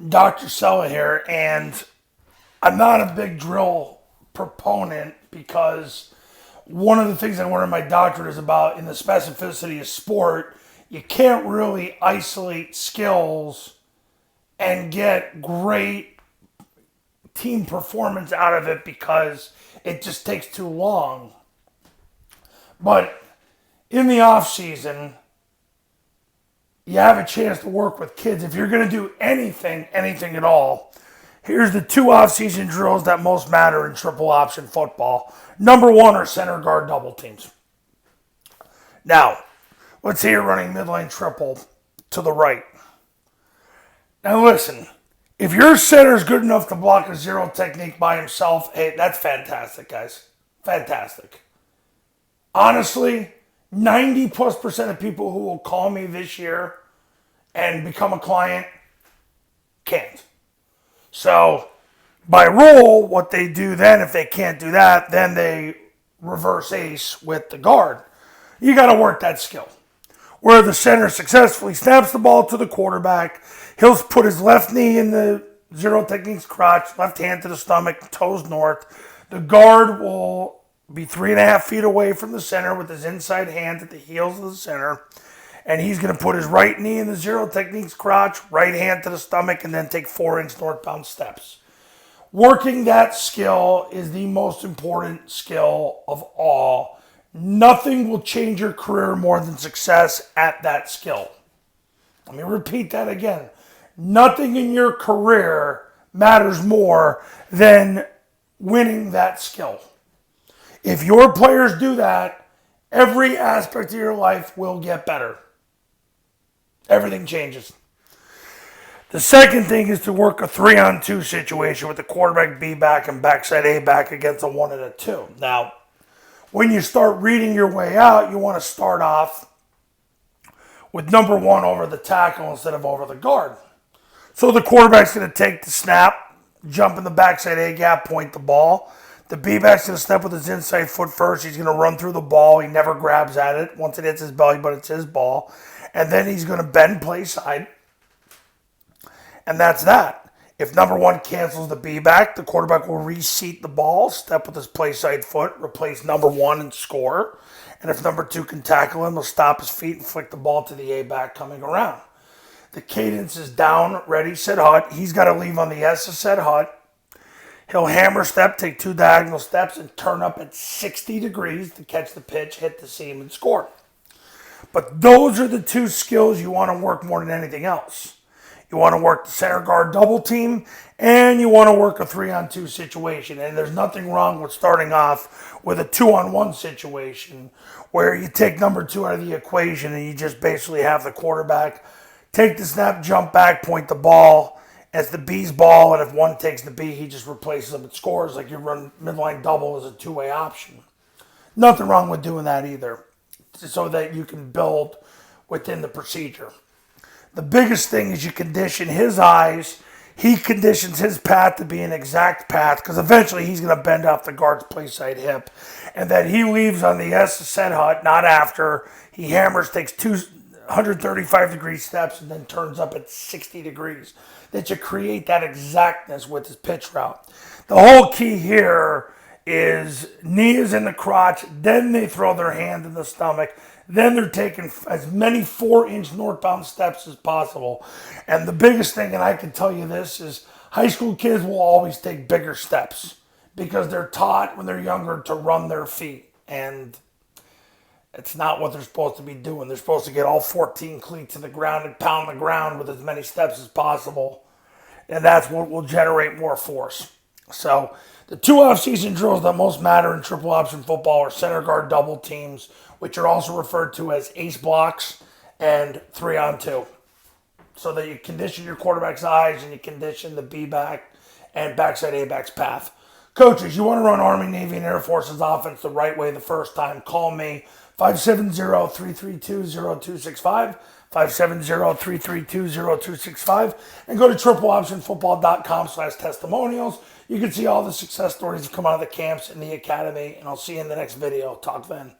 Dr. Sella here, and I'm not a big drill proponent because one of the things I learned in my doctorate is about in the specificity of sport, you can't really isolate skills and get great team performance out of it because it just takes too long. But in the off season, you have a chance to work with kids. If you're going to do anything at all, here's the two off-season drills that most matter in triple option football. Number one are center guard double teams. Now, let's say you're running midline triple to the right. Now listen, if your center's good enough to block a zero technique by himself, hey, that's fantastic, guys. Fantastic. Honestly, 90+% of people who will call me this year and become a client can't. So, by rule, what they do then, if they can't do that, then they reverse ace with the guard. You got to work that skill. Where the center successfully snaps the ball to the quarterback, he'll put his left knee in the zero technique's crotch, left hand to the stomach, toes north. The guard will be 3.5 feet away from the center with his inside hand at the heels of the center. And he's going to put his right knee in the zero technique's crotch, right hand to the stomach, and then take 4-inch northbound steps. Working that skill is the most important skill of all. Nothing will change your career more than success at that skill. Let me repeat that again. Nothing in your career matters more than winning that skill. If your players do that, every aspect of your life will get better. Everything changes. The second thing is to work a 3-on-2 situation with the quarterback B back and backside A back against a 1 and a 2. Now, when you start reading your way out, you want to start off with number one over the tackle instead of over the guard. So the quarterback's going to take the snap, jump in the backside A gap, point the ball. The B-back's going to step with his inside foot first. He's going to run through the ball. He never grabs at it once it hits his belly, but it's his ball. And then he's going to bend play side. And that's that. If number one cancels the B-back, the quarterback will reseat the ball, step with his play side foot, replace number one, and score. And if number two can tackle him, he'll stop his feet and flick the ball to the A-back coming around. The cadence is down, ready, set, hut. He's got to leave on the S of set, hut. He'll hammer step, take 2 diagonal steps, and turn up at 60 degrees to catch the pitch, hit the seam, and score. But those are the two skills you want to work more than anything else. You want to work the center guard double team, and you want to work a 3-on-2 situation. And there's nothing wrong with starting off with a 2-on-1 situation where you take number two out of the equation and you just basically have the quarterback take the snap, jump back, point the ball. It's the B's ball, and if one takes the B, he just replaces them and scores like you run midline double as a two-way option. Nothing wrong with doing that either, so that you can build within the procedure. The biggest thing is you condition his eyes. He conditions his path to be an exact path because eventually he's going to bend off the guard's play side hip. And that he leaves on the S set hut, not after. He hammers, takes 135-degree steps, and then turns up at 60 degrees. That you create that exactness with his pitch route. The whole key here is knee is in the crotch, then they throw their hand in the stomach, then they're taking as many 4-inch northbound steps as possible. And the biggest thing, and I can tell you this, is high school kids will always take bigger steps because they're taught when they're younger to run their feet. And it's not what they're supposed to be doing. They're supposed to get all 14 cleats to the ground and pound the ground with as many steps as possible. And that's what will generate more force. So the two off-season drills that most matter in triple option football are center guard double teams, which are also referred to as ace blocks, and 3-on-2. So that you condition your quarterback's eyes and you condition the B-back and backside A-back's path. Coaches, you want to run Army, Navy, and Air Force's offense the right way the first time, call me 570-332-0265, 570-332-0265, and go to tripleoptionfootball.com/testimonials. You can see all the success stories that come out of the camps in the academy, and I'll see you in the next video. Talk then.